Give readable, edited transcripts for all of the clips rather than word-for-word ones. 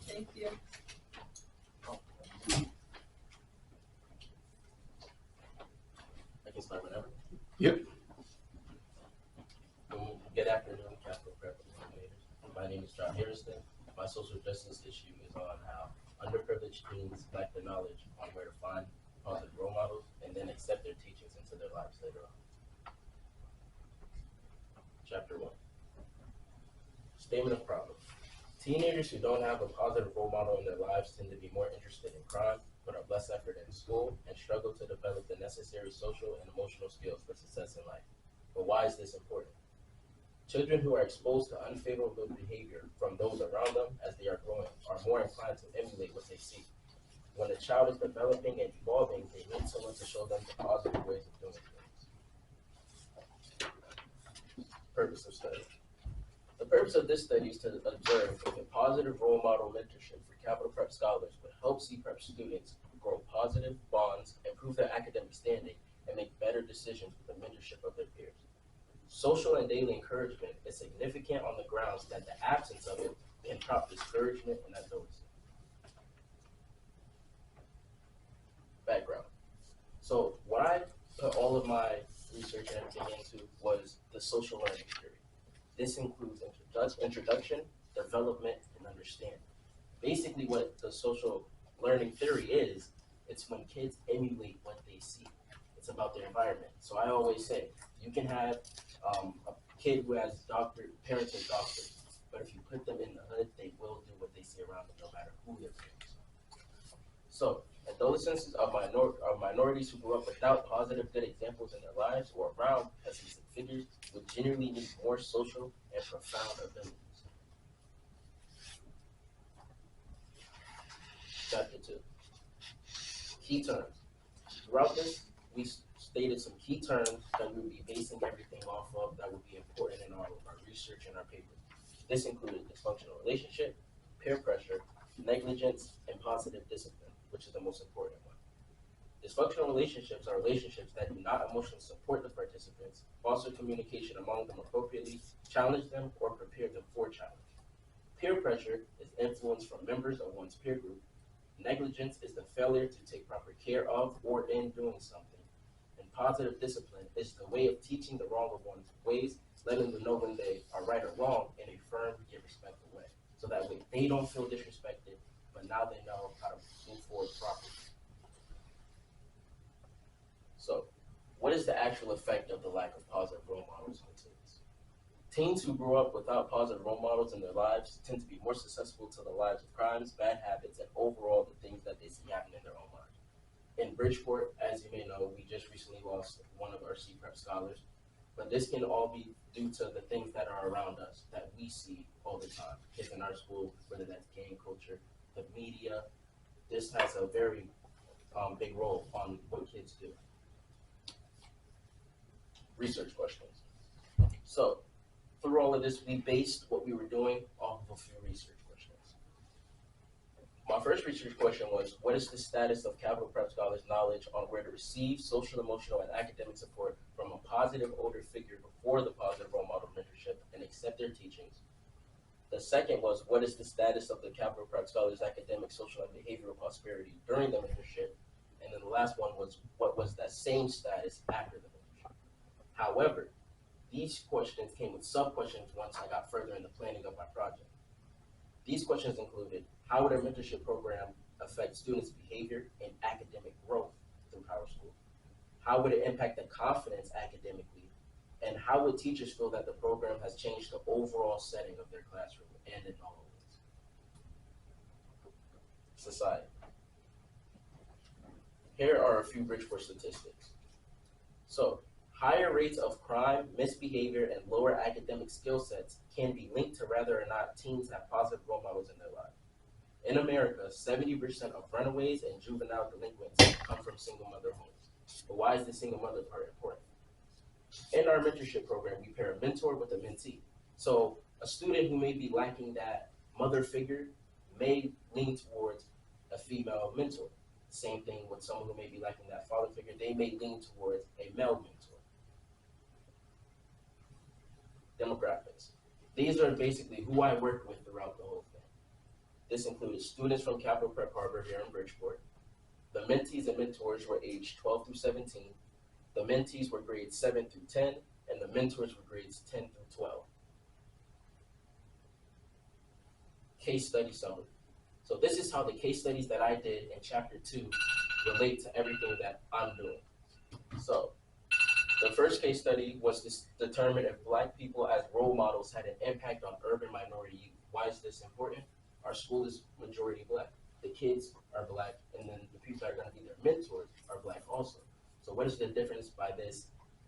Thank you. I can start whenever. Yep. Good afternoon, Capital Prep coordinators. My name is John Harrison. My social justice issue is on how underprivileged teens lack the knowledge on where to find positive role models and then accept their teachings into their lives later on. Chapter 1. Statement of problem. Teenagers who don't have a positive role model in their lives tend to be more interested in crime, put up less effort in school, and struggle to develop the necessary social and emotional skills for success in life. But why is this important? Children who are exposed to unfavorable behavior from those around them as they are growing are more inclined to emulate what they see. When a child is developing and evolving, they need someone to show them the positive ways of doing things. Purpose of study. The purpose of this study is to observe if a positive role model mentorship for Capital Prep scholars would help C-Prep students grow positive bonds, improve their academic standing, and make better decisions with the mentorship of their peers. Social and daily encouragement is significant on the grounds that the absence of it can prompt discouragement and adults. Background. So what I put all of my research and everything into was the social learning theory. This includes introduction, development, and understanding. Basically what the social learning theory is, it's when kids emulate what they see. It's about their environment. So I always say, you can have a kid who has parents as doctors, but if you put them in the hood, they will do what they see around them no matter who their parents are. So adolescents of minorities who grew up without positive good examples in their lives or around pessimistic figures would generally need more social and profound abilities. Chapter 2. Key terms. Throughout this, we stated some key terms that we would be basing everything off of that would be important in our research and our papers. This included dysfunctional relationship, peer pressure, negligence, and positive discipline, which is the most important one. Dysfunctional relationships are relationships that do not emotionally support the participants, foster communication among them appropriately, challenge them, or prepare them for challenge. Peer pressure is influence from members of one's peer group. Negligence is the failure to take proper care of or in doing something. And positive discipline is the way of teaching the wrong of one's ways, letting them know when they are right or wrong in a firm yet respectful way. So that way they don't feel disrespected, but now they know how to move forward properly. So, what is the actual effect of the lack of positive role models on teens? Teens who grow up without positive role models in their lives tend to be more susceptible to the lives of crimes, bad habits, and overall the things that they see happen in their own lives. In Bridgeport, as you may know, we just recently lost one of our C-Prep scholars, but this can all be due to the things that are around us that we see all the time. Kids in our school, whether that's gang culture, the media, this has a very big role on what kids do. Research questions. So, through all of this, we based what we were doing off of a few research questions. My first research question was, what is the status of Capital Prep scholars' knowledge on where to receive social, emotional, and academic support from a positive older figure before the positive role model mentorship and accept their teachings? The second was, what is the status of the Capital Prep scholars' academic, social, and behavioral prosperity during the mentorship? And then the last one was, what was that same status after the mentorship? However, these questions came with sub-questions once I got further in the planning of my project. These questions included, how would our mentorship program affect students' behavior and academic growth through Power School? How would it impact their confidence academically? And how would teachers feel that the program has changed the overall setting of their classroom and in all ways? Society. Here are a few Bridgeport statistics. So, higher rates of crime, misbehavior, and lower academic skill sets can be linked to whether or not teens have positive role models in their lives. In America, 70% of runaways and juvenile delinquents come from single mother homes. But why is the single mother part important? In our mentorship program, we pair a mentor with a mentee. So a student who may be lacking that mother figure may lean towards a female mentor. Same thing with someone who may be lacking that father figure, they may lean towards a male mentor. Demographics. These are basically who I work with throughout the whole thing. This included students from Capital Prep Harbor here in Bridgeport. The mentees and mentors were aged 12 through 17. The mentees were grades 7 through 10, and the mentors were grades 10 through 12. Case study summary. So this is how the case studies that I did in chapter 2 relate to everything that I'm doing. So the first case study was to determine if Black people as role models had an impact on urban minority youth. Why is this important? Our school is majority Black. The kids are Black, and then the people that are going to be their mentors are Black also. So what is the difference by this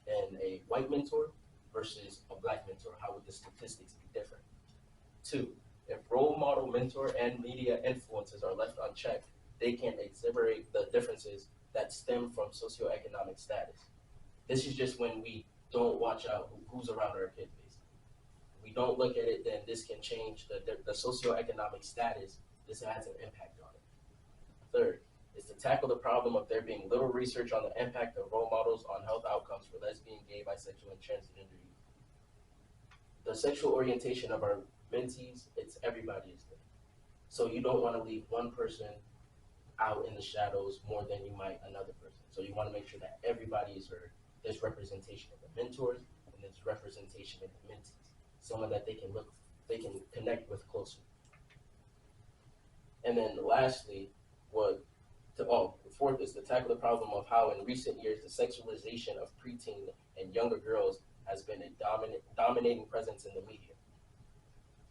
and a white mentor versus a Black mentor? How would the statistics be different? 2, if role model, mentor, and media influences are left unchecked, they can exacerbate the differences that stem from socioeconomic status. This is just when we don't watch out who's around our kid base. If we don't look at it, then this can change the socioeconomic status. This has an impact on it. 3rd is to tackle the problem of there being little research on the impact of role models on health outcomes for lesbian, gay, bisexual, and transgender youth. The sexual orientation of our mentees, it's everybody is there. So you don't want to leave one person out in the shadows more than you might another person. So you want to make sure that everybody is heard. There's representation in the mentors and there's representation in the mentees. Someone that they can connect with closer. And then lastly, the 4th is to tackle the problem of how in recent years the sexualization of preteen and younger girls has been a dominating presence in the media.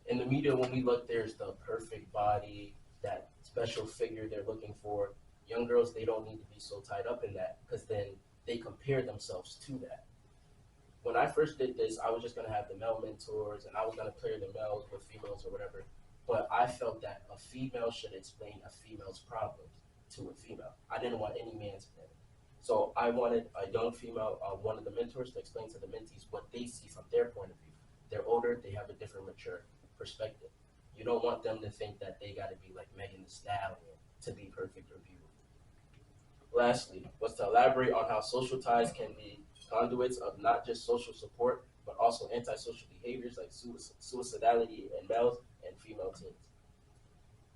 In the media, when we look, there's the perfect body, that special figure they're looking for. Young girls, they don't need to be so tied up in that because then they compare themselves to that. When I first did this, I was just going to have the male mentors and I was going to pair the males with females or whatever. But I felt that a female should explain a female's problems to a female. I didn't want any mansplaining. So I wanted a young female, one of the mentors, to explain to the mentees what they see from their point of view. They're older, they have a different mature perspective. You don't want them to think that they got to be like Megan Thee Stallion to be perfect or beautiful. Lastly, was to elaborate on how social ties can be conduits of not just social support, but also antisocial behaviors like suicidality in males and female teens.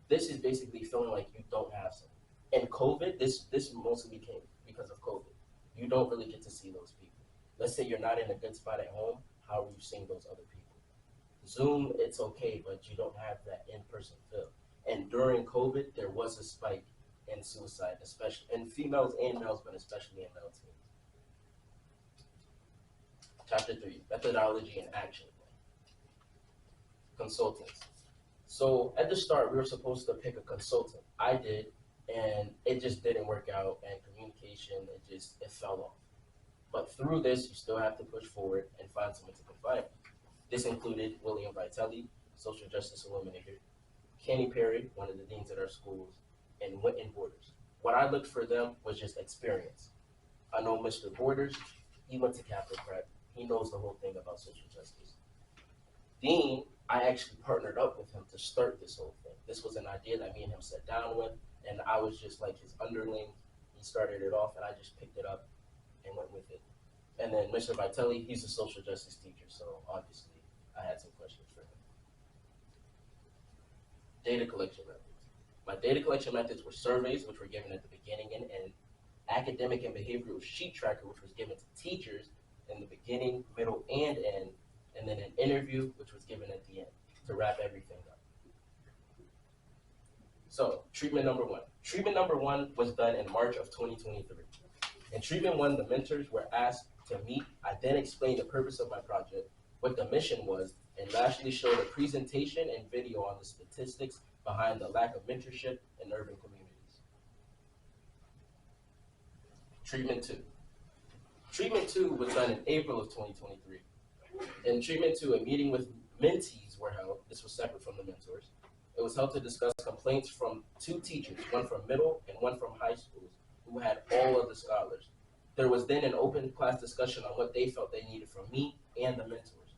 This is basically feeling like you don't have some. And COVID, this mostly became because of COVID. You don't really get to see those people. Let's say you're not in a good spot at home, how are you seeing those other people? Zoom, it's okay, but you don't have that in-person feel. And during COVID, there was a spike in suicide, especially in females and males, but especially in male teens. Chapter 3, methodology and action plan. Consultants. So at the start, we were supposed to pick a consultant. I did, and it just didn't work out, and communication, it fell off. But through this, you still have to push forward and find someone to confide in. This included William Vitelli, social justice illuminator, Kenny Perry, one of the deans at our schools, and Witten Borders. What I looked for them was just experience. I know Mr. Borders, he went to Capital Prep. He knows the whole thing about social justice. Dean, I actually partnered up with him to start this whole thing. This was an idea that me and him sat down with, and I was just like his underling. He started it off, and I just picked it up and went with it. And then Mr. Vitelli, he's a social justice teacher, so obviously I had some questions for him. Data collection methods. My data collection methods were surveys, which were given at the beginning, and academic and behavioral sheet tracker, which was given to teachers in the beginning, middle, and end, and then an interview, which was given at the end to wrap everything up. So, treatment number 1. Treatment number 1 was done in March of 2023. In treatment 1, the mentors were asked to meet. I then explained the purpose of my project, what the mission was, and lastly showed a presentation and video on the statistics behind the lack of mentorship in urban communities. Treatment 2. Treatment 2 was done in April of 2023. In treatment 2, a meeting with mentees were held. This was separate from the mentors. It was held to discuss complaints from 2 teachers, one from middle and one from high schools, who had all of the scholars. There was then an open class discussion on what they felt they needed from me and the mentors.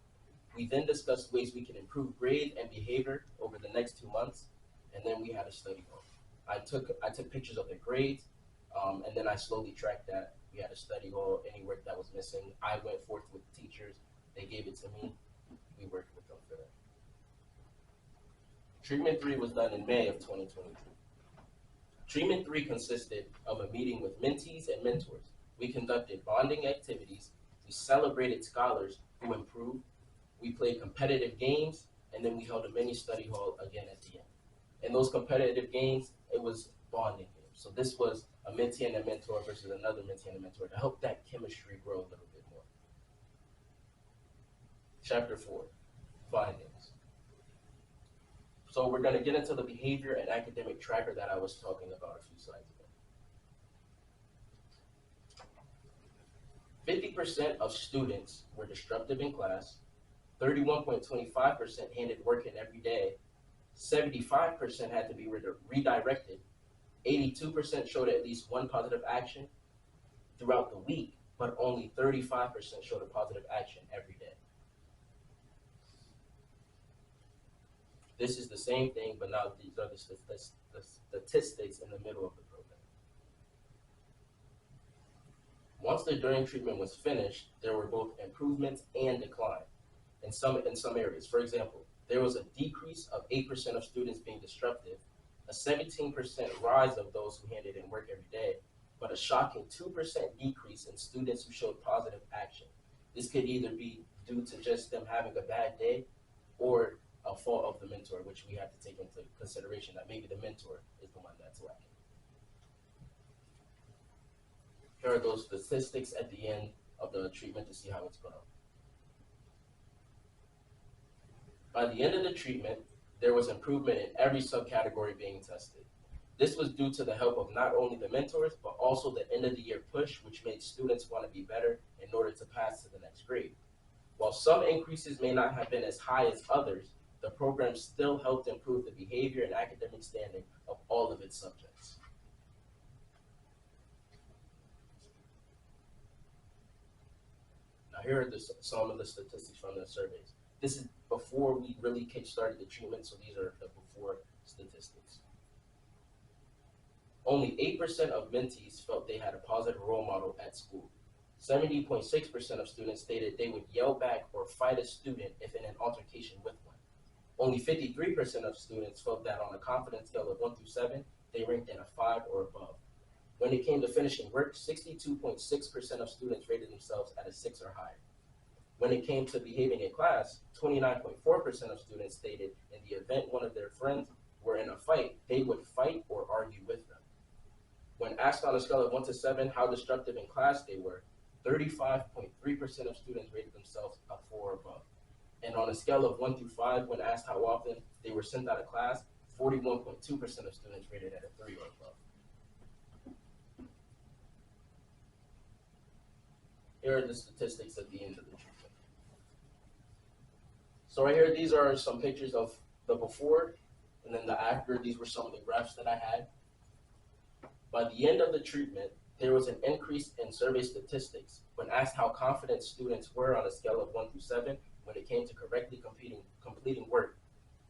We then discussed ways we can improve grade and behavior over the next 2 months, and then we had a study hall. I took pictures of the grades, and then I slowly tracked that. We had a study hall, any work that was missing. I went forth with teachers. They gave it to me. We worked with them for that. Treatment 3 was done in May of 2022. Treatment 3 consisted of a meeting with mentees and mentors. We conducted bonding activities. We celebrated scholars who improved. We played competitive games, and then we held a mini study hall again at the end. In those competitive games, it was bonding games. So this was a mentee and a mentor versus another mentee and a mentor to help that chemistry grow a little bit more. Chapter 4, findings. So we're going to get into the behavior and academic tracker that I was talking about a few slides ago. 50% of students were disruptive in class, 31.25% handed work in every day, 75% had to be redirected, 82% showed at least one positive action throughout the week, but only 35% showed a positive action every day. This is the same thing, but now these are the statistics in the middle of the program. Once the during treatment was finished, there were both improvements and decline in some areas. For example, there was a decrease of 8% of students being disruptive, a 17% rise of those who handed in work every day, but a shocking 2% decrease in students who showed positive action. This could either be due to just them having a bad day or a fault of the mentor, which we have to take into consideration that maybe the mentor is the one that's lacking. Here are those statistics at the end of the treatment to see how it's going. By the end of the treatment, there was improvement in every subcategory being tested. This was due to the help of not only the mentors, but also the end of the year push, which made students want to be better in order to pass to the next grade. While some increases may not have been as high as others, the program still helped improve the behavior and academic standing of all of its subjects. Now here are some of the statistics from the surveys. This is before we really kick-started the treatment, so these are the before statistics. Only 8% of mentees felt they had a positive role model at school. 70.6% of students stated they would yell back or fight a student if in an altercation with one. Only 53% of students felt that on a confidence scale of 1 through 7, they ranked at a 5 or above. When it came to finishing work, 62.6% of students rated themselves at a 6 or higher. When it came to behaving in class, 29.4% of students stated in the event one of their friends were in a fight, they would fight or argue with them. When asked on a scale of 1 to 7 how disruptive in class they were, 35.3% of students rated themselves a 4 or above. And on a scale of 1 through 5, when asked how often they were sent out of class, 41.2% of students rated at a 3 or above. Here are the statistics at the end of the treatment. So right here, these are some pictures of the before and then the after. These were some of the graphs that I had. By the end of the treatment, there was an increase in survey statistics. When asked how confident students were on a scale of 1 through 7, when it came to correctly completing work,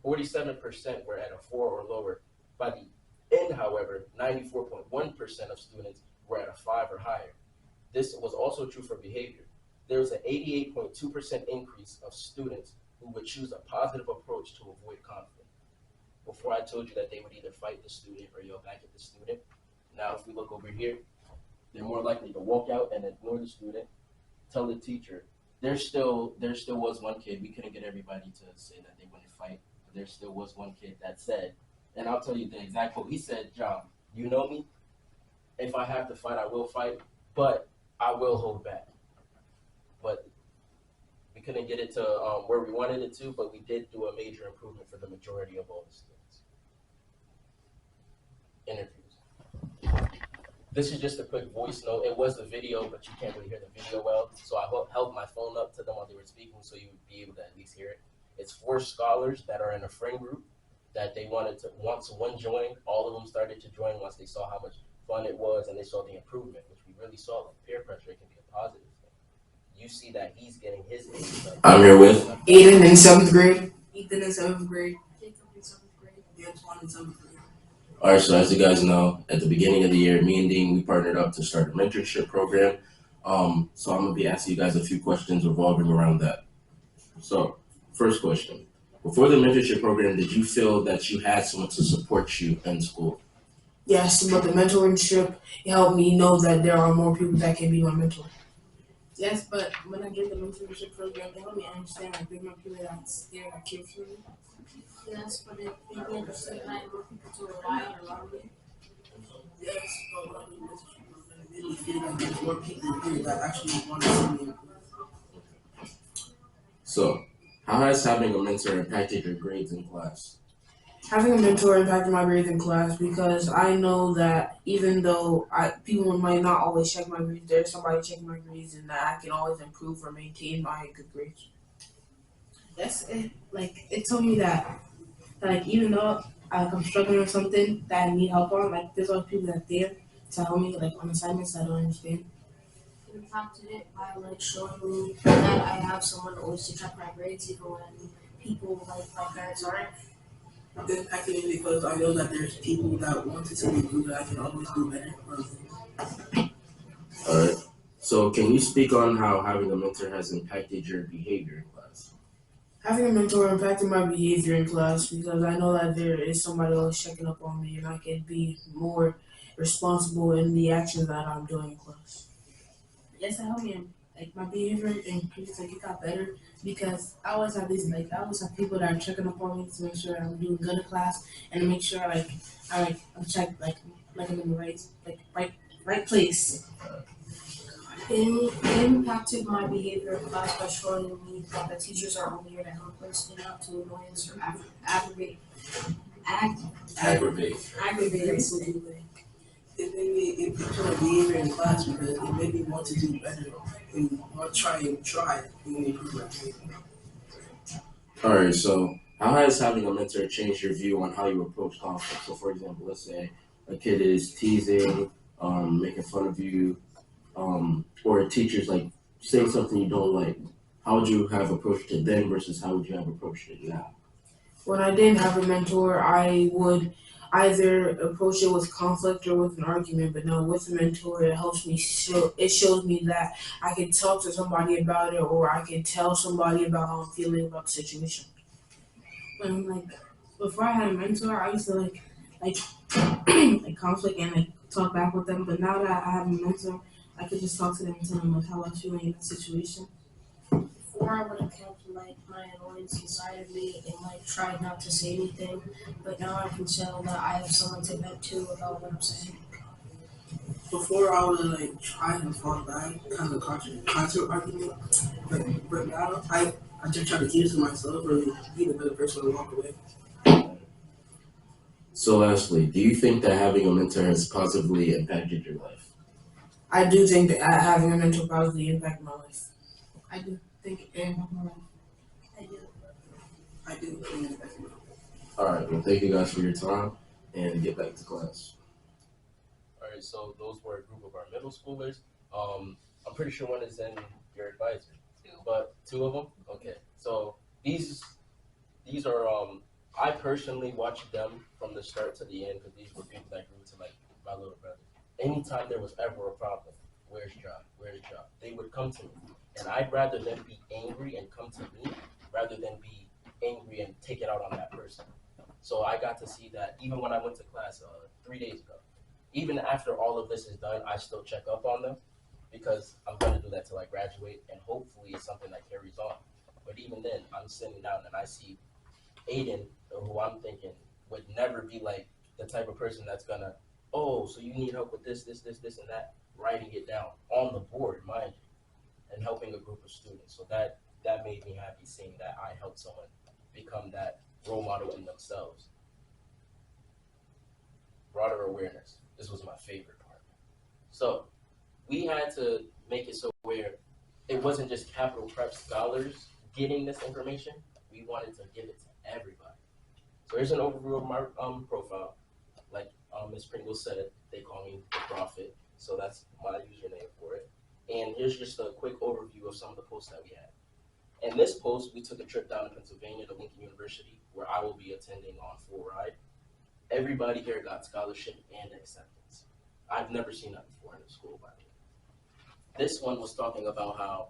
47% were at a 4 or lower. By the end, however, 94.1% of students were at a 5 or higher. This was also true for behavior. There was an 88.2% increase of students who would choose a positive approach to avoid conflict. Before I told you that they would either fight the student or yell back at the student. Now if we look over here, they're more likely to walk out and ignore the student, tell the teacher. There still was one kid, we couldn't get everybody to say that they wouldn't fight, but there still was one kid that said, and I'll tell you the exact quote, he said, "John, you know me, if I have to fight, I will fight, but I will hold back." But we couldn't get it to where we wanted it to, but we did do a major improvement for the majority of all the students. Interviews. This is just a quick voice note. It was the video, but you can't really hear the video well, so I held my phone up to them while they were speaking so you would be able to at least hear it. It's 4 scholars that are in a friend group that they once one joined. All of them started to join once they saw how much fun it was and they saw the improvement, which we really saw like peer pressure, it can be a positive thing. You see that he's getting his A's up. I'm here with Aiden in seventh grade. Ethan in seventh grade. Jacob in seventh grade. Antoine in seventh grade. All right, so as you guys know, at the beginning of the year, me and Dean, we partnered up to start a mentorship program. So I'm gonna be asking you guys a few questions revolving around that. So, first question: before the mentorship program, did you feel that you had someone to support you in school? Yes, but the mentorship helped me know that there are more people that can be my mentor. Yes, but when I did the mentorship program, it helped me understand like there's more people that's there that care for me. Yes, but it made me understand that I have more people to rely on around me. Yes, but when I did the mentorship program, it made me feel like there's more people here that actually want to see me improve. So, how has having a mentor impacted your grades in class? Having a mentor impacted my grades in class because I know that even though people might not always check my grades, there's somebody checking my grades and that I can always improve or maintain my good grades. Yes, it told me that like even though I'm struggling with something that I need help on, like there's always people that there to help me like on assignments that I don't understand. It impacted it by like showing me that I have someone always to check my grades even when people like my parents aren't. It impacted me because I know that there's people that want to see me do that I can always do better. Alright. So can you speak on how having a mentor has impacted your behavior in class? Having a mentor impacted my behavior in class because I know that there is somebody always checking up on me and I can be more responsible in the actions that I'm doing in class. Yes, it helped me like my behavior increased, like it got better because I always have these like I always have people that are checking up on me to make sure I'm doing good in class and to make sure I'm checked like I'm in the right place. It impacted my behavior in class by showing me that the teachers are only here to help us and not to annoyance or aggravate. Aggravate us. It made me impact my behavior in class because it made me want to do better and want to try and improve my behavior. All right, so how has having a mentor changed your view on how you approach conflict? So, for example, let's say a kid is teasing, making fun of you, or a teacher's like saying something you don't like. How would you have approached it then versus how would you have approached it now? When I didn't have a mentor, I would either approach it with conflict or with an argument. But now with a mentor, it helps me show. It shows me that I can talk to somebody about it, or I can tell somebody about how I'm feeling about the situation. When like before I had a mentor, I used to like like conflict and like talk back with them. But now that I have a mentor, I could just talk to them and tell them like how I'm feeling in the situation. Before I would have kept like my annoyance inside of me and like tried not to say anything. But now I can tell that I have someone to vent to about what I'm saying. Before I would like try and fall back, kind of constant argument, but now I just try to keep it to myself or be the better person and walk away. So lastly, do you think that having a mentor has positively impacted your life? I do think that having a mentor positively impacted my life. I do think it impacted my life. I do. I do think it impacted my life. All right. Well, thank you guys for your time, and get back to class. All right, so those were a group of our middle schoolers. I'm pretty sure one is in your advisor, but two of them. Okay, so these are I personally watched them from the start to the end because these were people that grew to like my little brother. Anytime there was ever a problem, where's John? Where's John? They would come to me, and I'd rather them be angry and come to me rather than be angry and take it out on that person. So I got to see that even when I went to class 3 days ago. Even after all of this is done, I still check up on them because I'm going to do that till I graduate, and hopefully it's something that carries on. But even then, I'm sitting down and I see Aiden, who I'm thinking would never be like the type of person that's gonna, oh, so you need help with this, and that, writing it down on the board, mind you, and helping a group of students. So that made me happy seeing that I helped someone become that role model in themselves. Broader awareness. This was my favorite part. So we had to make it so where it wasn't just capital prep scholars getting this information. We wanted to give it to everybody. So here's an overview of my profile. Like Ms. Pringle said, they call me the prophet. So that's my username for it. And here's just a quick overview of some of the posts that we had. In this post, we took a trip down to Pennsylvania to Lincoln University, where I will be attending on full ride. Everybody here got scholarship and acceptance. I've never seen that before in the school, by the way. This one was talking about how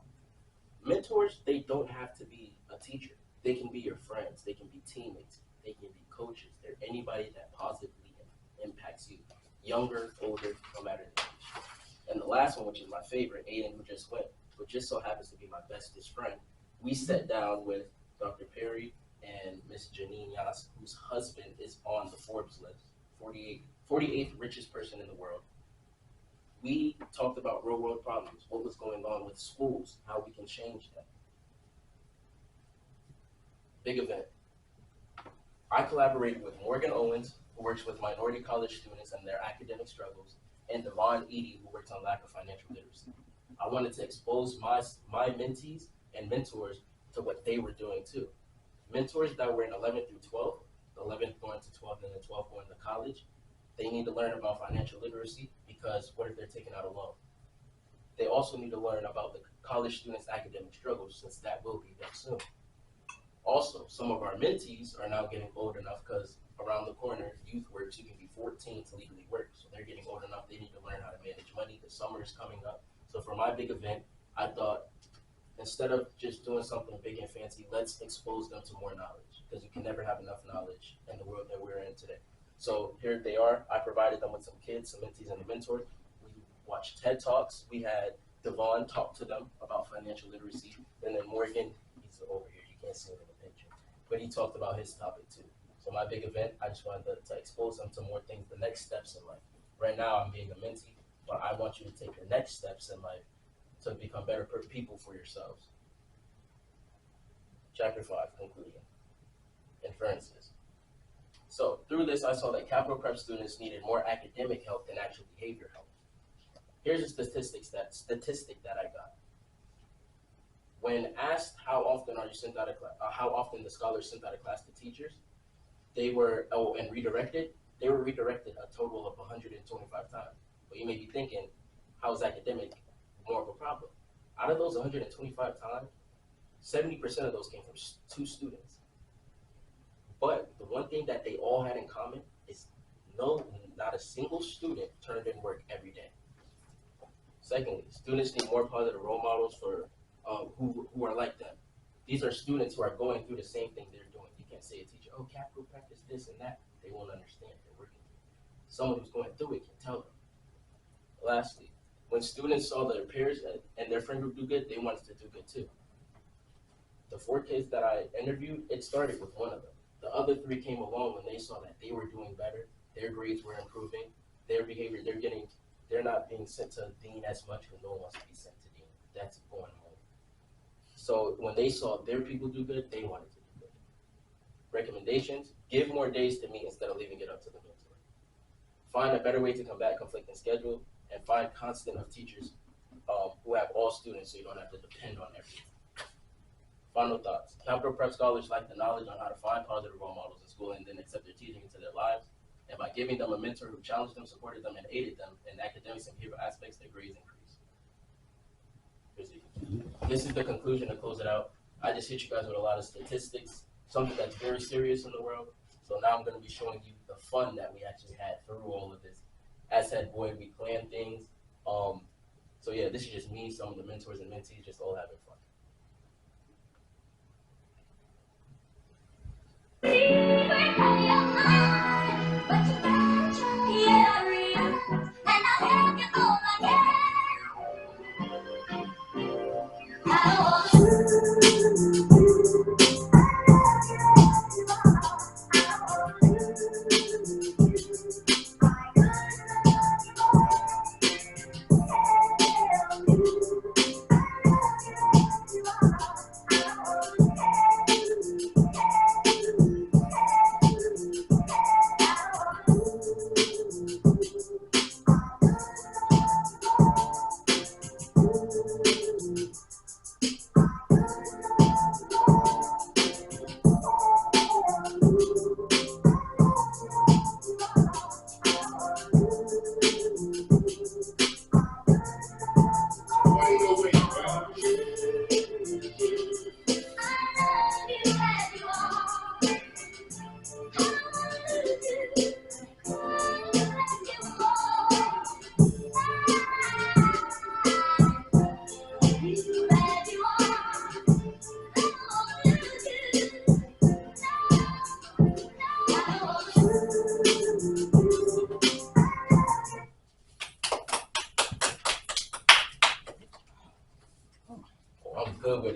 mentors, they don't have to be a teacher. They can be your friends. They can be teammates. They can be coaches. They're anybody that positively impacts you, younger, older, no matter the age. And the last one, which is my favorite, Aiden, who just went, who just so happens to be my bestest friend, we sat down with Dr. Perry and Miss Janine Yas, whose husband is on the Forbes list, 48th richest person in the world. We talked about real world problems, what was going on with schools, how we can change that. Big event. I collaborated with Morgan Owens, who works with minority college students and their academic struggles, and Devon Eady, who works on lack of financial literacy. I wanted to expose my mentees and mentors to what they were doing too. Mentors that were in 11th through 12th, 11th going to 12th, and then 12th going to college, they need to learn about financial literacy because what if they're taking out a loan? They also need to learn about the college students' academic struggles since that will be them soon. Also, some of our mentees are now getting old enough because around the corner, youth works, you can be 14 to legally work. So they're getting old enough, they need to learn how to manage money. The summer is coming up. So for my big event, I thought instead of just doing something big and fancy, let's expose them to more knowledge because you can never have enough knowledge in the world that we're in today. So here they are. I provided them with some kids, some mentees, and a mentor. We watched TED Talks. We had Devon talk to them about financial literacy. And then Morgan, he's over here. You can't see him in the picture. But he talked about his topic too. So my big event, I just wanted to expose them to more things, the next steps in life. Right now, I'm being a mentee, but I want you to take the next steps in life to become better people for yourselves. Chapter 5, conclusion. Inferences. So through this, I saw that capital prep students needed more academic help than actual behavior help. Here's a statistic that I got. When asked how often are you sent out of class, how often the scholars sent out of class to teachers, they were and redirected. They were redirected a total of 125 times. But you may be thinking, how is academic more of a problem? Out of those 125 times, 70% of those came from 2 students. But the one thing that they all had in common is not a single student turned in work every day. Secondly, students need more positive role models for who are like them. These are students who are going through the same thing they're doing. You can't say a teacher, oh, capital practice this and that. They won't understand. They're working through it. Someone who's going through it can tell them. Lastly, when students saw their peers and their friend group do good, they wanted to do good too. The 4 kids that I interviewed, it started with one of them. The other 3 came along when they saw that they were doing better, their grades were improving, their behavior, they're not being sent to dean as much because no one wants to be sent to dean. That's going home. So when they saw their people do good, they wanted to do good. Recommendations, give more days to meet instead of leaving it up to the mentor. Find a better way to combat conflicting schedule and find constant of teachers who have all students so you don't have to depend on everyone. Final thoughts. Capital prep scholars lack the knowledge on how to find positive role models in school and then accept their teaching into their lives. And by giving them a mentor who challenged them, supported them, and aided them in academics and behavioral aspects, their grades increase. This is the conclusion to close it out. I just hit you guys with a lot of statistics, something that's very serious in the world. So now I'm going to be showing you the fun that we actually had through all of this. As head boy, we planned things. So yeah, this is just me, some of the mentors and mentees, just all having fun.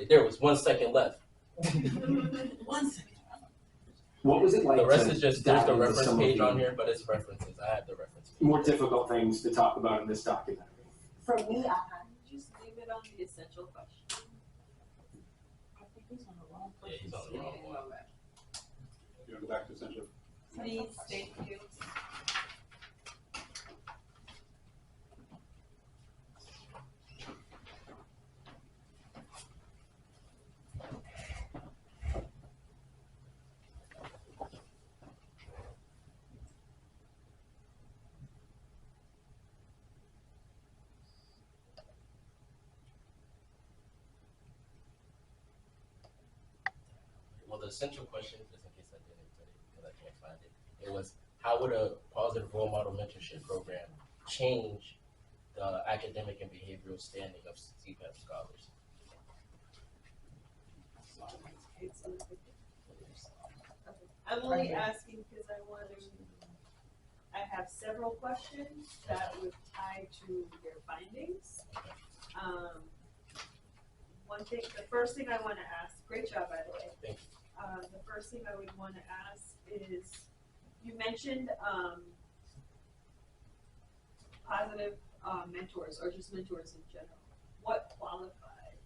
There was 1 second left. 1 second. What was it like? The rest to is just there's dive the into reference some of page the on here, but it's references. I have the reference page. more difficult things to talk about in this documentary? For me, I just leave it on the essential question. I think he's on the wrong Yeah, he's on the wrong one. You want to go back to essential? Please, thank you. Well, the essential question, just in case I didn't put it because I can't find it, it was how would a positive role model mentorship program change the academic and behavioral standing of CPAP scholars? I'm only asking because I have several questions that would tie to your findings. The first thing I want to ask, great job by the way. Thank you. The first thing I would want to ask is, you mentioned positive mentors or just mentors in general. What qualified?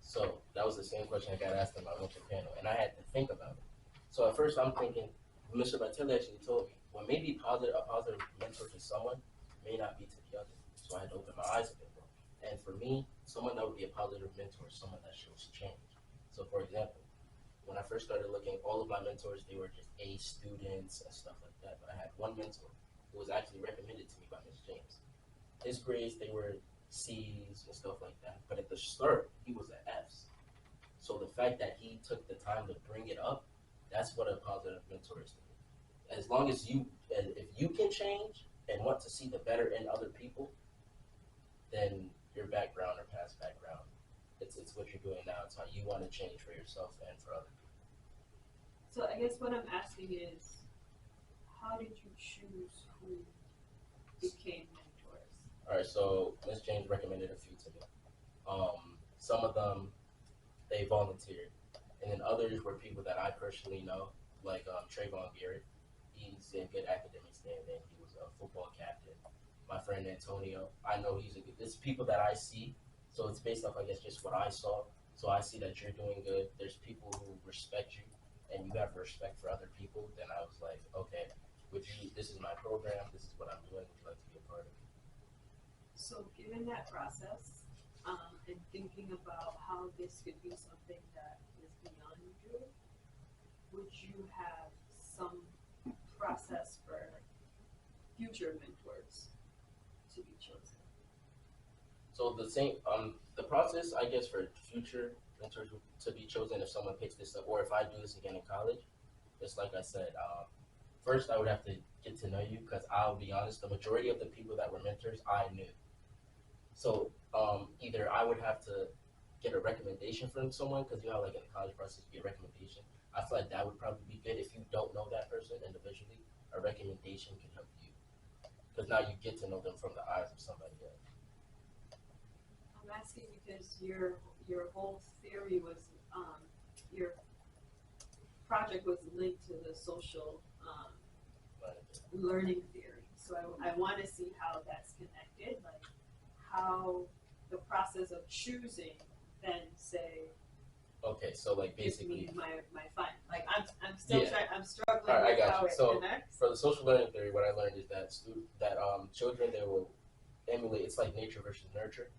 So that was the same question I got asked in my winter panel, and I had to think about it. So at first I'm thinking, Mr. Batelli actually told me, well, maybe a positive mentor to someone may not be to the other. So I had to open my eyes a bit more. And for me, someone that would be a positive mentor is someone that shows change. So for example, when I first started looking, all of my mentors, they were just A students and stuff like that. But I had one mentor who was actually recommended to me by Ms. James. His grades, they were C's and stuff like that. But at the start, he was at F's. So the fact that he took the time to bring it up, that's what a positive mentor is to me. As long as if you can change and want to see the better in other people, then your background or past background, it's what you're doing now. It's how you want to change for yourself and for other people. So I guess what I'm asking is, how did you choose who became mentors? All right, so Ms. James recommended a few to me. Some of them, they volunteered. And then others were people that I personally know, like Trayvon Garrett. He's in good academic standing. He was a football captain. My friend Antonio, I know it's people that I see. So it's based off, I guess, just what I saw. So I see that you're doing good. There's people who respect you and you have respect for other people. Then I was like, okay, this is my program. This is what I'm doing. Would you like to be a part of it? So given that process, and thinking about how this could be something that is beyond you, would you have some process for future mentors to be chosen? So the process, I guess, for future mentors to be chosen, if someone picks this up, or if I do this again in college, it's like I said, first I would have to get to know you, because I'll be honest, the majority of the people that were mentors, I knew. So either I would have to get a recommendation from someone, because you know, like in the college process, you get a recommendation. I feel like that would probably be good. If you don't know that person individually, a recommendation can help you, because now you get to know them from the eyes of somebody else. I'm asking because your whole theory was, your project was linked to the social learning theory. So I want to see how that's connected, like how the process of choosing then say. Okay, so like basically, my fun. Like I'm still I'm struggling I with got how you. it So connects. for the social learning theory, what I learned is that children, they will emulate. It's like nature versus nurture.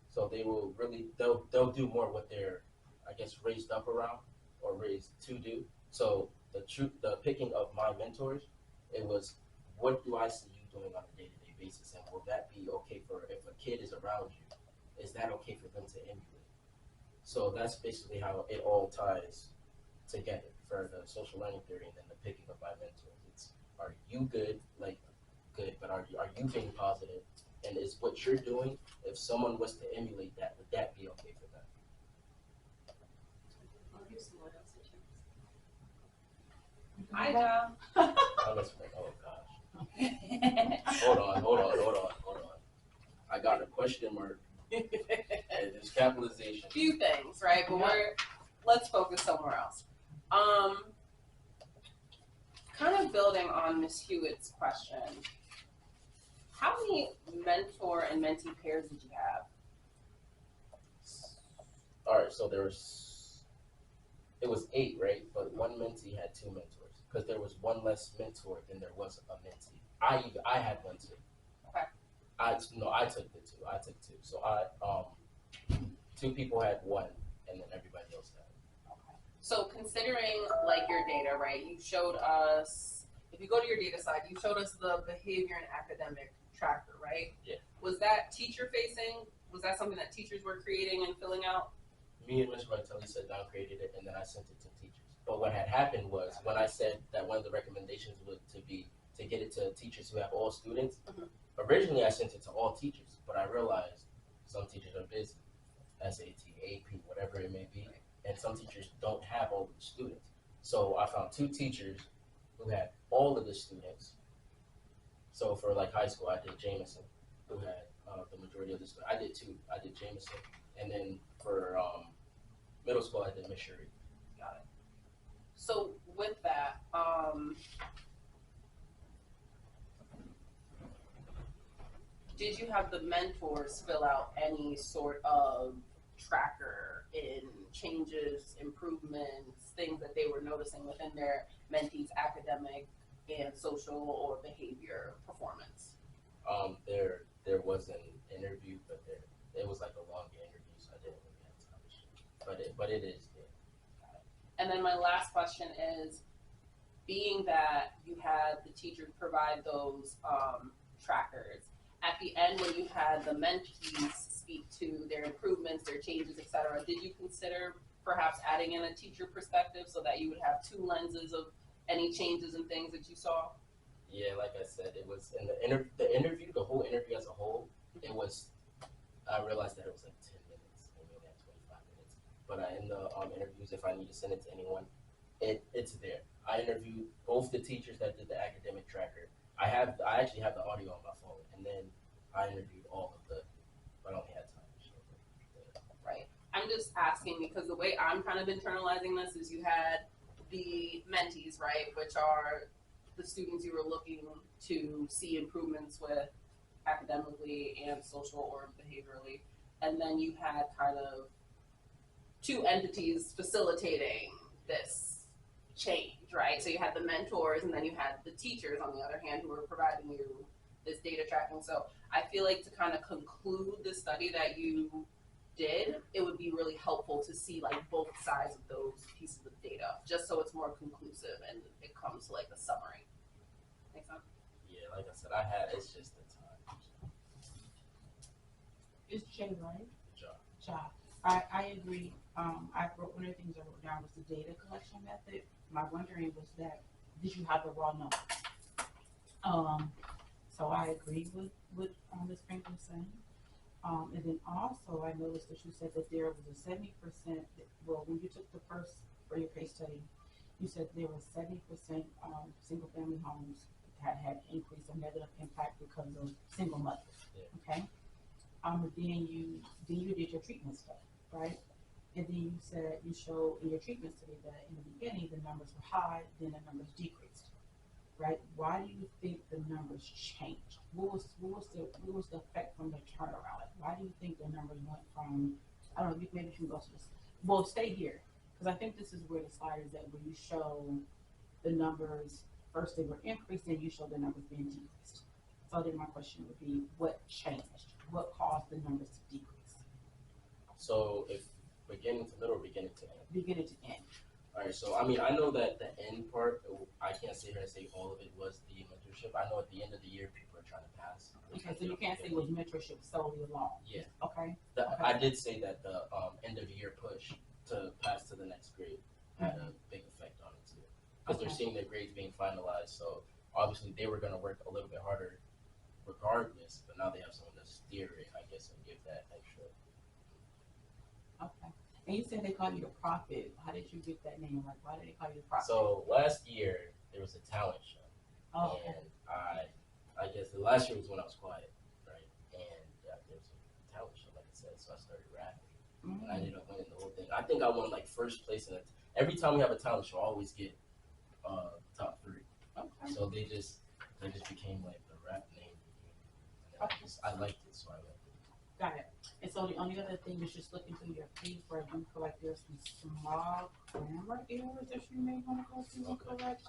So they will really they'll do more what they're, I guess, raised up around or raised to do. So the picking of my mentors, it was, what do I see you doing on a day-to-day basis, and will that be okay for if a kid is around you? Is that okay for them to emulate? So that's basically how it all ties together for the social learning theory, and then the picking of my mentors. It's, are you good, but are you being positive? And is what you're doing, if someone was to emulate that, would that be okay for them? I'll give someone else a chance. Hi, Joe. Oh gosh. Hold on. I got a question mark. And there's capitalization. Few things, right? But let's focus somewhere else. Kind of building on Ms. Hewitt's question, how many mentor and mentee pairs did you have? All right, so it was 8, right? But one mentee had 2 mentors because there was one less mentor than there was a mentee. I had one too. Okay. I took the 2. I took 2. So 2 people had 1, and then everybody else had. Okay. So considering like your data, right? You showed us, if you go to your data side, you showed us the behavior and academic tracker, right? Yeah. Was that teacher facing? Was that something that teachers were creating and filling out? Me and Mr. Vitale sat down, created it, and then I sent it to teachers. But what had happened was when I said that one of the recommendations was to get it to teachers who have all students, originally I sent it to all teachers, but I realized some teachers are busy, SAT, AP, whatever it may be, and some teachers don't have all of the students. So I found 2 teachers who had all of the students. So for like high school, I did Jameson, who had the majority of the students. I did 2. I did Jameson, and then for middle school, I did Missouri. Got it. So with that, did you have the mentors fill out any sort of tracker in changes, improvements, things that they were noticing within their mentees' academic and social or behavior performance? There was an interview, but it was like a long interview, so I didn't really have time to shoot. But it is there. And then my last question is, being that you had the teachers provide those trackers, at the end when you had the mentees speak to their improvements, their changes, etc., did you consider perhaps adding in a teacher perspective so that you would have 2 lenses of any changes and things that you saw? Yeah, like I said, it was in the interview, the whole interview as a whole, it was, I realized that it was like 10 minutes, maybe only had 25 minutes. But in the interviews, if I need to send it to anyone, it's there. I interviewed both the teachers that did the academic tracker. I actually have the audio on my phone, and then I interviewed all of the, but I only had time to show them. Right. I'm just asking because the way I'm kind of internalizing this is you had the mentees, right, which are the students you were looking to see improvements with academically and social or behaviorally, and then you had kind of 2 entities facilitating this change, right? So you had the mentors and then you had the teachers on the other hand who were providing you this data tracking. So I feel like to kind of conclude the study that you did, it would be really helpful to see like both sides of those pieces of data, just so it's more conclusive and it comes to like a summary. Make sense? Yeah, like I said, it's just the time. It's Jay, right? Good job. Job. I agree. One of the things I wrote down was the data collection method. My wondering was that, did you have the raw numbers? So I agree with Ms. Franklin saying. And then also I noticed that you said that there was a 70%, well, when you took the first, for your case study, you said there was 70% single family homes that had increased or negative impact because of single mothers. Yeah. Okay. But then you did your treatment study, right? And then you said you showed in your treatment study that in the beginning the numbers were high, then the numbers decreased, right? Why do you think the numbers changed? What was the effect from the turnaround? Like, why do you think the numbers went from, I don't know, maybe you can go to this. Well, stay here, because I think this is where the slide is at, where you show the numbers, first they were increased, then you show the numbers being decreased. So then my question would be, what changed? What caused the numbers to decrease? So if beginning to middle or beginning to end? Beginning to end. All right, so I mean, I know that the end part, I can't sit here and say all of it was the mentorship. I know at the end of the year, people are trying to pass. Okay, so you can't say it was mentorship solely alone. Yeah. Okay. I did say that the end of the year push to pass to the next grade had a big effect on it too, because they're seeing their grades being finalized. So obviously they were going to work a little bit harder regardless, but now they have someone to steer it, I guess, and give that extra. Okay. And you said they called you the prophet. How did you get that name? Like, why did they call you the prophet? So last year there was a talent show, okay. And I guess the last year was when I was quiet, right? And there was a talent show, like a said, so I started rapping. And I ended up winning the whole thing. I think I won like first place in it. Every time we have a talent show, I always get top 3. Okay. So they just became like the rap name. And I liked it, so I liked it. Got it. And so the only other thing is just looking through your piece where you feel like there's some small grammar errors that you may want to go through and correct.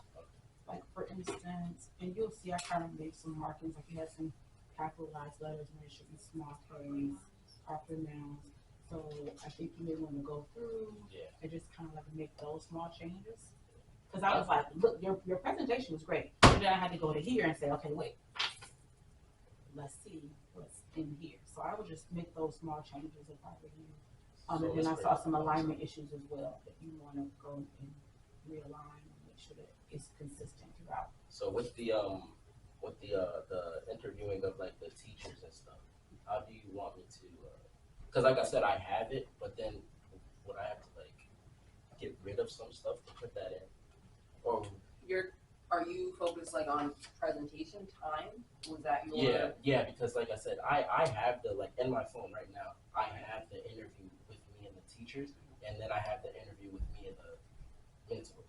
Like for instance, and you'll see I kind of made some markings, like you had some capitalized letters when it should be small K's, proper nouns. So I think you may want to go through and just kind of like make those small changes. Because I was like, look, your presentation was great. But then I had to go to here and say, okay, wait, let's see what's in here. So I would just make those small changes if I were you. And then I saw some alignment issues as well that you want to go and realign and make sure that it's consistent throughout. So with the interviewing of like the teachers and stuff, how do you want me to? Because like I said, I have it, but then would I have to like get rid of some stuff to put that in? Or are you focused like on presentation time? Was that your? Yeah, because like I said, I have the like in my phone right now. I have the interview with me and the teachers, and then I have the interview with me and the mentors.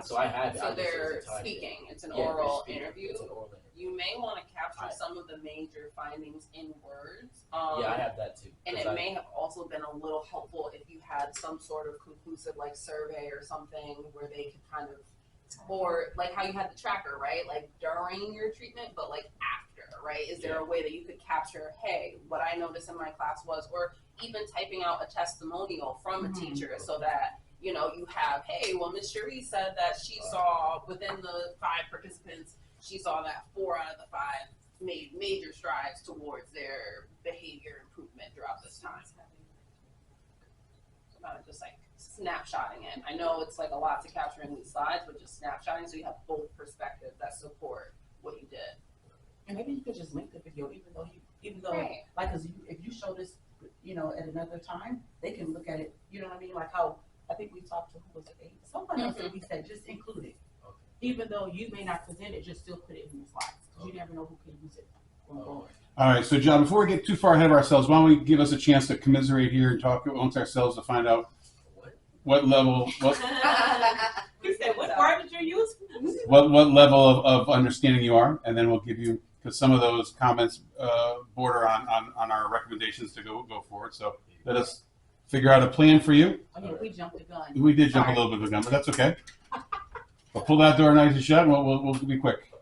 So I have it. So they're speaking. It's an oral interview. It's an oral interview. You may want to capture some of the major findings in words. Yeah, I have that too. And it may have also been a little helpful if you had some sort of conclusive like survey or something where they could kind of, or like how you had the tracker, right? Like during your treatment, but like after, right? Is there a way that you could capture, hey, what I noticed in my class was, or even typing out a testimonial from a teacher so that, you know, you have, hey, well, Miss Cherie said that she saw within the 5 participants, she saw that 4 out of the 5 made major strides towards their behavior improvement throughout this time. So kind of just like snapshotting it. I know it's like a lot to capture in these slides, but just snapshotting so you have both perspectives that support what you did. And maybe you could just link the video, even though Right. like, cause if you show this, you know, at another time, they can look at it. You know what I mean? Like how I think we talked to who was it? Someone else that we said just include it, even though you may not present it, just still put it in your slides because you never know who can use it going forward. All right, so John, before we get too far ahead of ourselves, why don't we give us a chance to commiserate here and talk amongst ourselves to find out what level, He said, "What word did you use?" what level of understanding you are, and then we'll give you, because some of those comments border on our recommendations to go forward. So let us figure out a plan for you. I mean, we jumped the gun. We did jump a little bit of a gun, but that's okay. We'll pull that door nice and shut, and we'll be quick.